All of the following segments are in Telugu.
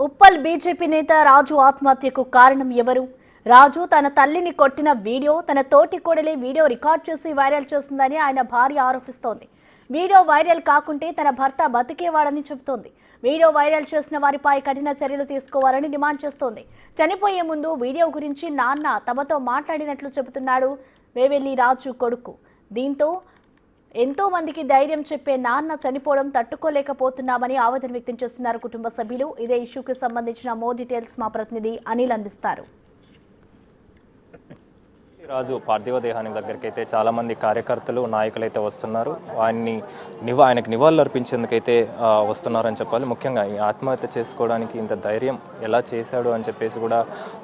ఉప్పల్ బీజేపీ నేత రాజు ఆత్మహత్యకు కారణం ఎవరు? రాజు తన తల్లిని కొట్టిన వీడియో తన తోటి కోడలి వీడియో రికార్డ్ చేసి వైరల్ చేస్తుందని ఆయన భార్య ఆరోపిస్తోంది. వీడియో వైరల్ కాకుంటే తన భర్త బతికేవాడని చెబుతోంది. వీడియో వైరల్ చేసిన వారిపై కఠిన చర్యలు తీసుకోవాలని డిమాండ్ చేస్తోంది. చనిపోయే ముందు వీడియో గురించి నాన్న తమతో మాట్లాడినట్లు చెబుతున్నాడు వేవెల్లి రాజు కొడుకు. దీంతో ఎంతో మందికి ధైర్యం చెప్పే నాన్న చనిపోవడం తట్టుకోలేకపోతున్నామని ఆవేదన వ్యక్తం చేస్తున్నారు కుటుంబ సభ్యులు. ఇదే ఇష్యూకి సంబంధించిన మోర్ డీటెయిల్స్ మా ప్రతినిధి అనిల్ అందిస్తారు. రాజు పార్థివ దేహానికి దగ్గరికి అయితే చాలామంది కార్యకర్తలు నాయకులు అయితే వస్తున్నారు. ఆయనకు నివాళులు అర్పించేందుకైతే వస్తున్నారని చెప్పాలి. ముఖ్యంగా ఈ ఆత్మహత్య చేసుకోవడానికి ఇంత ధైర్యం ఎలా చేశాడు అని చెప్పేసి కూడా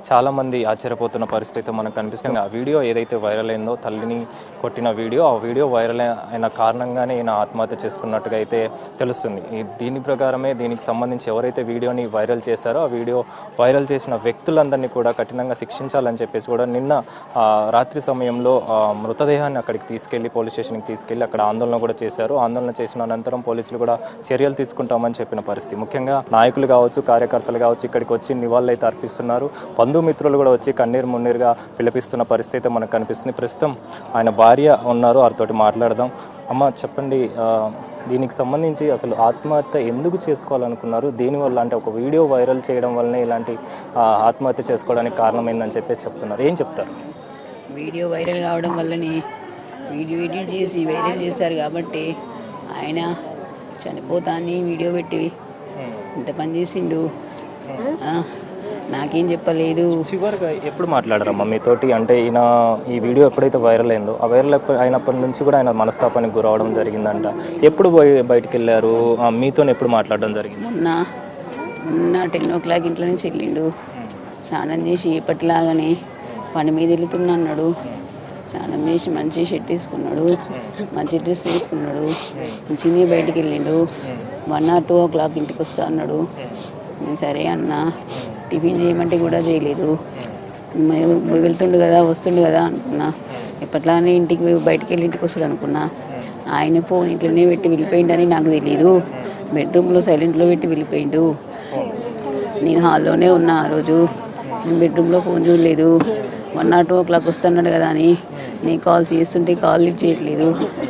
చాలామంది ఆశ్చర్యపోతున్న పరిస్థితి మనకు కనిపిస్తుంది. ఆ వీడియో ఏదైతే వైరల్ అయిందో, తల్లిని కొట్టిన వీడియో, ఆ వీడియో వైరల్ అయిన కారణంగానే ఈయన ఆత్మహత్య చేసుకున్నట్టుగా అయితే తెలుస్తుంది. దీని ప్రకారమే దీనికి సంబంధించి ఎవరైతే వీడియోని వైరల్ చేశారో ఆ వీడియో వైరల్ చేసిన వ్యక్తులందరినీ కూడా కఠినంగా శిక్షించాలని చెప్పేసి కూడా నిన్న రాత్రి సమయంలో మృతదేహాన్ని అక్కడికి తీసుకెళ్లి పోలీస్ స్టేషన్కి తీసుకెళ్లి అక్కడ ఆందోళన కూడా చేశారు. ఆందోళన చేసిన అనంతరం పోలీసులు కూడా చర్యలు తీసుకుంటామని చెప్పిన పరిస్థితి. ముఖ్యంగా నాయకులు కావచ్చు, కార్యకర్తలు కావచ్చు ఇక్కడికి వచ్చి నివాళులు అయితే అర్పిస్తున్నారు. బంధుమిత్రులు కూడా వచ్చి కన్నీరు మున్నీరుగా పిలిపిస్తున్న పరిస్థితి మనకు కనిపిస్తుంది. ప్రస్తుతం ఆయన భార్య ఉన్నారు, వారితోటి మాట్లాడదాం. అమ్మ చెప్పండి, దీనికి సంబంధించి అసలు ఆత్మహత్య ఎందుకు చేసుకోవాలనుకున్నారు? దీనివల్ల అంటే ఒక వీడియో వైరల్ చేయడం వల్లనే ఇలాంటి ఆత్మహత్య చేసుకోవడానికి కారణమైందని చెప్పేసి చెప్తున్నారు. ఏం చెప్తారు? వీడియో వైరల్ కావడం వల్లనే వీడియో ఎడిట్ చేసి వైరల్ చేశారు కాబట్టి ఆయన చనిపోతాన్ని వీడియో పెట్టి ఇంత పని చేసిండు. నాకేం చెప్పలేదు. చివరిగా ఎప్పుడు మాట్లాడారమ్మా మీతోటి? అంటే ఈయన ఈ వీడియో ఎప్పుడైతే వైరల్ అయిందో ఆ వైరల్ అయినప్పటి నుంచి కూడా ఆయన మనస్తాపానికి గురవడం జరిగిందంట. ఎప్పుడు బయటికి వెళ్ళారు? మీతో ఎప్పుడు మాట్లాడడం జరిగింది? మొన్న 10 o'clock ఇంట్లో నుంచి వెళ్ళిండు. స్నానం చేసి ఎప్పటిలాగానే పని మీద వెళ్తున్నా అన్నాడు. స్నానం చేసి మంచి షర్ట్ వేసుకున్నాడు, మంచి డ్రెస్ వేసుకున్నాడు. మంచిగా బయటికి వెళ్ళిండు. 1 or 2 o'clock ఇంటికి వస్తా అన్నాడు. నేను సరే అన్న, టిఫిన్ చేయమంటే కూడా చేయలేదు. వెళ్తుండు కదా వస్తుండు కదా అనుకున్నా. ఎప్పట్లానే ఇంటికి బయటికి వెళ్ళి ఇంటికి వస్తాడు అనుకున్నా. ఆయన ఫోన్ ఇంట్లోనే పెట్టి వెళ్ళిపోయిండని నాకు తెలియదు. బెడ్రూమ్లో సైలెంట్లో పెట్టి వెళ్ళిపోయిండు. నేను హాల్లోనే ఉన్నా ఆ రోజు. నేను బెడ్రూమ్లో ఫోన్ చూడలేదు. 1 or 2 o'clock వస్తున్నాడు కదా అని నేను కాల్ చేస్తుంటే కాల్ లిఫ్ట్ చేయట్లేదు.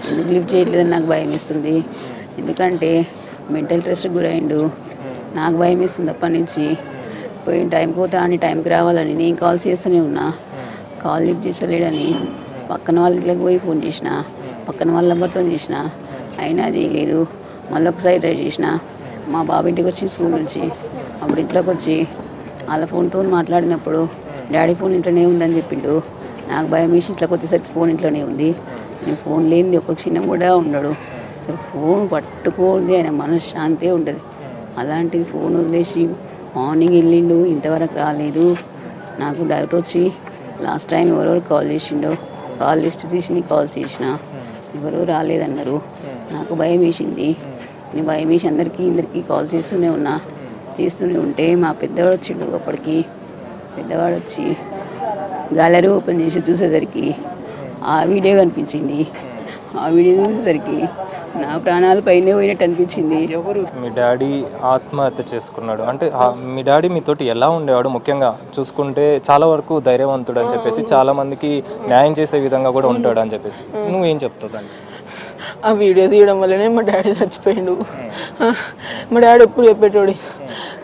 ఎందుకు లిఫ్ట్ చేయట్లేదని నాకు భయం ఇస్తుంది. ఎందుకంటే మెంటల్ స్ట్రెస్కి గురైండు. నాకు భయం ఇస్తుంది అప్పటి నుంచి. పోయిన టైంకి పోతా అని టైంకి రావాలని నేను కాల్ చేస్తూనే ఉన్నా. కాల్ లిఫ్ట్ చేస్తలేడని పక్కన వాళ్ళ ఇంట్లోకి పోయి ఫోన్ చేసిన, పక్కన వాళ్ళ నెంబర్తో చేసిన, అయినా చేయలేదు. మళ్ళీ ఒకసారి ట్రై చేసిన. మా బాబు ఇంటికి వచ్చి స్కూల్ నుంచి అప్పుడు ఇంట్లోకి వచ్చి వాళ్ళ ఫోన్తో మాట్లాడినప్పుడు డాడీ ఫోన్ ఇంట్లోనే ఉందని చెప్పిండు. నాకు భయం వేసి ఇంట్లోకి వచ్చేసరికి ఫోన్ ఇంట్లోనే ఉంది. నేను ఫోన్ లేనిది ఒక క్షణం కూడా ఉండడు. అసలు ఫోన్ పట్టుకోండి ఆయన మనశ్శాంతే ఉంటుంది. అలాంటిది ఫోన్ వదిలేసి మార్నింగ్ వెళ్ళిండు, ఇంతవరకు రాలేదు. నాకు డౌట్ వచ్చి లాస్ట్ టైం ఎవరెవరు కాల్ చేసిండో కాల్ లిస్ట్ తీసి నీకు కాల్ చేసిన, ఎవరు రాలేదన్నారు. నాకు భయం వేసింది. నేను భయం వేసి అందరికీ కాల్ చేస్తూనే ఉంటే మా పెద్దవాడు వచ్చిండు. అప్పటికి పెద్దవాడు వచ్చి గ్యాలరీ ఓపెన్ చేసి చూసేసరికి ఆ వీడియో కనిపించింది. ఆ వీడియో చూసేసరికి నా ప్రాణాలు పైనే పోయినట్టు అనిపించింది. ఎవరు మీ డాడీ ఆత్మహత్య చేసుకున్నాడు అంటే మీ డాడీ మీతోటి ఎలా ఉండేవాడు? ముఖ్యంగా చూసుకుంటే చాలా వరకు ధైర్యవంతుడు అని చెప్పేసి, చాలా మందికి న్యాయం చేసే విధంగా కూడా ఉంటాడు అని చెప్పేసి, నువ్వేం చెప్తావు దానికి? ఆ వీడియో తీయడం వల్లనే మా డాడీ చచ్చిపోయిండు. మా డాడీ ఎప్పుడు చెప్పేటోడు,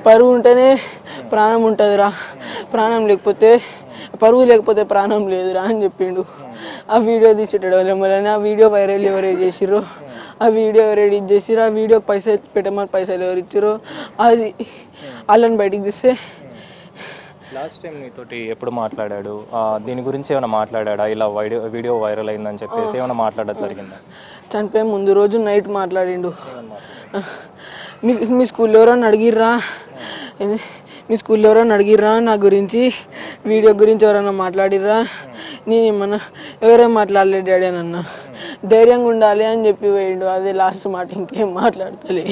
పరువు ఉంటేనే ప్రాణం ఉంటుందిరా, ప్రాణం లేకపోతే పరువు లేకపోతే ప్రాణం లేదురా అని చెప్పిండు. ఆ వీడియో తీసేటోడు వల్లనే ఆ వీడియో వైరల్ ఎవరు చేసిర్రో, ఆ వీడియో ఎవరు ఎడిట్ చేసిరో, ఆ వీడియోకి పైసలు పెట్టమని పైసలు ఎవరు ఇచ్చిరో అది వాళ్ళని బయటికి తీస్తే. లాస్ట్ టైం నీతోటి ఎప్పుడు మాట్లాడాడు? దీని గురించి ఏమైనా మాట్లాడా? ఇలా వీడియో వైరల్ అయిందని చెప్పేసి ఏమైనా మాట్లాడడం జరిగిందా? చనిపోయే ముందు రోజు నైట్ మాట్లాడిండు. మీ స్కూల్లో ఎవరన్నా అడిగిర్రా, మీ స్కూల్లో ఎవరైనా అడిగిర్రా నా గురించి, వీడియో గురించి ఎవరైనా మాట్లాడిర్రా? నేను ఏమన్నా ఎవరేం మాట్లాడలేదు డాడీ అని అన్నా. ధైర్యంగా ఉండాలి అని చెప్పి పోయిండు. అదే లాస్ట్ మాట, ఇంకేం మాట్లాడతలే.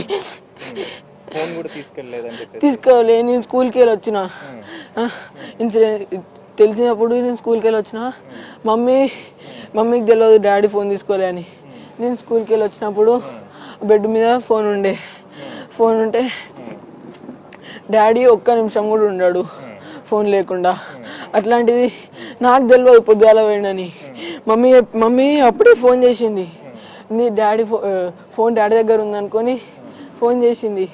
తీసుకోలే. నేను స్కూల్కి వెళ్ళి వచ్చిన, తెలిసినప్పుడు నేను స్కూల్కి వెళ్ళి వచ్చిన. మమ్మీకి తెలియదు డాడీ ఫోన్ తీసుకోలే అని. నేను స్కూల్కి వెళ్ళి వచ్చినప్పుడు బెడ్ మీద ఫోన్ ఉంటే డాడీ ఒక్క నిమిషం కూడా ఉన్నాడు ఫోన్ లేకుండా. అట్లాంటిది నాకు తెలియదు పొద్దుగాల పోయిండని. మమ్మీ అప్పుడే ఫోన్ చేసింది, నీ డాడీ ఫోన్ డాడీ దగ్గర ఉందనుకొని ఫోన్ చేసింది.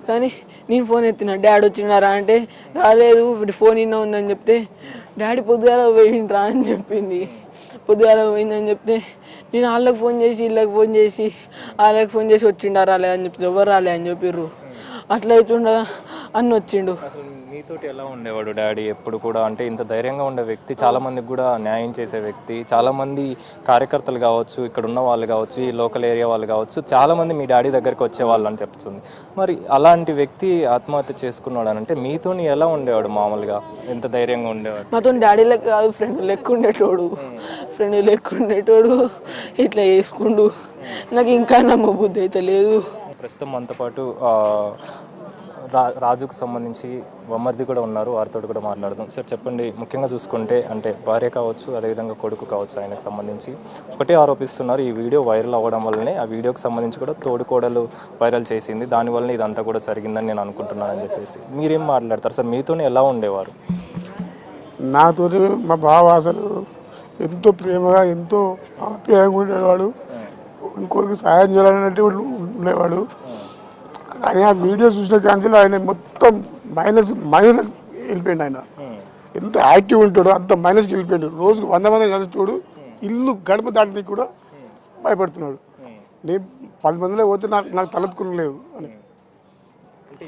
కానీ నేను ఫోన్ ఎత్తిన, డాడీ వచ్చినారా అంటే రాలేదు, ఫోన్ ఇన్న ఉందని చెప్తే డాడీ పొద్దుగాల పోయిండ్రా అని చెప్పింది. పొద్దుగాల పోయిందని చెప్తే నేను వాళ్ళకి ఫోన్ చేసి వీళ్ళకి ఫోన్ చేసి వాళ్ళకి ఫోన్ చేసి వచ్చిండా రాలే అని చెప్తే ఎవరు రాలే అని చెప్పిర్రు. అట్లా అవుతుండగా అన్న వచ్చిండు. మీతోటి ఎలా ఉండేవాడు డాడీ ఎప్పుడు కూడా? అంటే ఇంత ధైర్యంగా ఉండే వ్యక్తి, చాలా మందికి కూడా న్యాయం చేసే వ్యక్తి, చాలా మంది కార్యకర్తలు కావచ్చు, ఇక్కడ ఉన్న వాళ్ళు కావచ్చు, ఈ లోకల్ ఏరియా వాళ్ళు కావచ్చు, చాలా మంది మీ డాడీ దగ్గరికి వచ్చేవాళ్ళు అని చెప్తుంది. మరి అలాంటి వ్యక్తి ఆత్మహత్య చేసుకున్నాడు అని అంటే మీతోని ఎలా ఉండేవాడు? మామూలుగా ఎంత ధైర్యంగా ఉండేవాడు? మాతో డాడీ లెక్క కాదు, ఫ్రెండ్ లెక్క ఉండేటోడు ఇట్లా చేసుకుండు. నాకు ఇంకా నమ్మబుద్ధి అయితే లేదు. ప్రస్తుతం మనతో పాటు రాజుకు సంబంధించి వమ్మర్ది కూడా ఉన్నారు, వారితో కూడా మాట్లాడదాం. సార్ చెప్పండి, ముఖ్యంగా చూసుకుంటే అంటే భార్య కావచ్చు, అదేవిధంగా కొడుకు కావచ్చు, ఆయనకు సంబంధించి ఒకటే ఆరోపిస్తున్నారు, ఈ వీడియో వైరల్ అవ్వడం వల్లనే ఆ వీడియోకి సంబంధించి కూడా తోడుకోడలు వైరల్ చేసింది, దానివల్ల ఇదంతా కూడా జరిగిందని నేను అనుకుంటున్నానని చెప్పేసి మీరేం మాట్లాడతారు సార్? మీతోనే ఎలా ఉండేవారు? నాతో మా బావ అసలు ఎంతో ప్రేమగా ఎంతో ఆప్యాయంగా ఉండేవాడు, ఇంకొకరికి సాయం చేయాలన్నట్టు ఉండేవాడు. కానీ ఆ వీడియో చూసిన కాంచెలు ఆయన మొత్తం మైనస్ వెళ్ళిపోయింది. ఆయన ఎంత యాక్టివ్ ఉంటాడో అంత మైనస్కి వెళ్ళిపోయాడు. రోజుకు 100 మంది కలిసి చూడు, ఇల్లు గడప దాటికి కూడా భయపడుతున్నాడు. నేను 10 మందిలో పోతే నాకు తలెత్తుకునలేదు అని. అంటే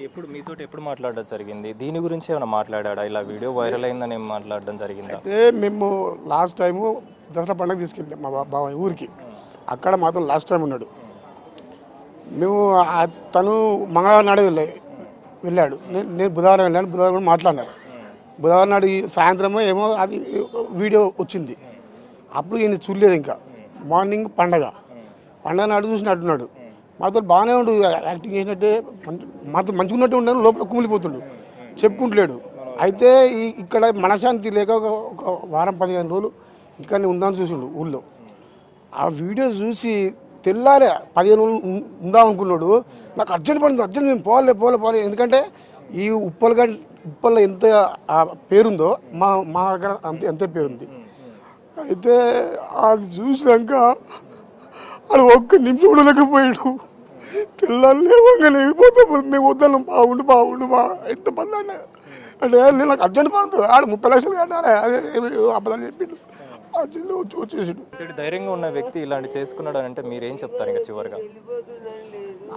ఎప్పుడు మాట్లాడడం జరిగింది? దీని గురించి ఏమైనా మాట్లాడా? ఇలా వీడియో వైరల్ అయిందని ఏం మాట్లాడడం జరిగిందా? అంటే మేము లాస్ట్ టైము దసరా పండుగ తీసుకెళ్ళాం మా బావ ఊరికి. అక్కడ మాత్రం లాస్ట్ టైం ఉన్నాడు. మేము తను మంగళవారం నాడు వెళ్ళాడు, నేను బుధవారం వెళ్ళాను. బుధవారం కూడా మాట్లాడినారు. బుధవారం నాడు సాయంత్రమో ఏమో అది వీడియో వచ్చింది. అప్పుడు ఈయన చూడలేదు. ఇంకా మార్నింగ్ పండగ నాడు చూసినట్టున్నాడు. మాతో బాగానే ఉండు, యాక్టింగ్ చేసినట్టే మాతో మంచిగా ఉన్నట్టు ఉన్నాడు, లోపల కుమిలిపోతుండు, చెప్పుకుంటలేడు. అయితే ఇక్కడ మనశాంతి లేక ఒక వారం 15 రోజులు ఇక్కడనే ఉందామని చూసిండు ఊళ్ళో. ఆ వీడియో చూసి తెల్లారే 15 రోజులు ఉందాం అనుకున్నాడు. నాకు అర్జెంట్ పడింది, నేను పోలే. ఎందుకంటే ఈ ఉప్పల్లో ఎంత పేరుందో మా దగ్గర అంతే పేరుంది. అయితే అది చూసినాక అది ఒక్క నిమిషం కూడా లేకపోయాడు. తెల్లారు లేకపోతే మేము వద్దాం, బాగుండు ఎంత పని అంటే నాకు అర్జెంట్ పడుతుంది. 30 లక్షలు కట్టాలి, అదే అబద్ధాలు చెప్పిండు. వచ్చేసాడు. ధైర్యంగా ఉన్న వ్యక్తి ఇలాంటి చేసుకున్నాడు అని అంటే మీరేం చెప్తారు ఇంకా చివరిగా?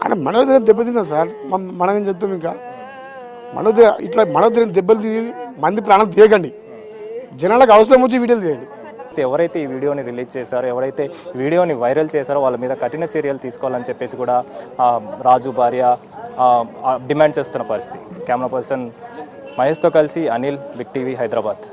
ఆయన మనోధైర్యం దెబ్బతిందా సార్? మనం ఏం చెప్తాం ఇంకా? మనోధైర్యం దెబ్బలు మంది ప్రాణం తీయకండి, జనాలకు అవసరం వచ్చి వీడియోలు చేయండి. ఎవరైతే ఈ వీడియోని రిలీజ్ చేశారో, ఎవరైతే వీడియోని వైరల్ చేశారో వాళ్ళ మీద కఠిన చర్యలు తీసుకోవాలని చెప్పేసి కూడా రాజు భార్య డిమాండ్ చేస్తున్న పరిస్థితి. కెమెరా పర్సన్ మహేష్తో కలిసి అనిల్, బిగ్ టీవీ, హైదరాబాద్.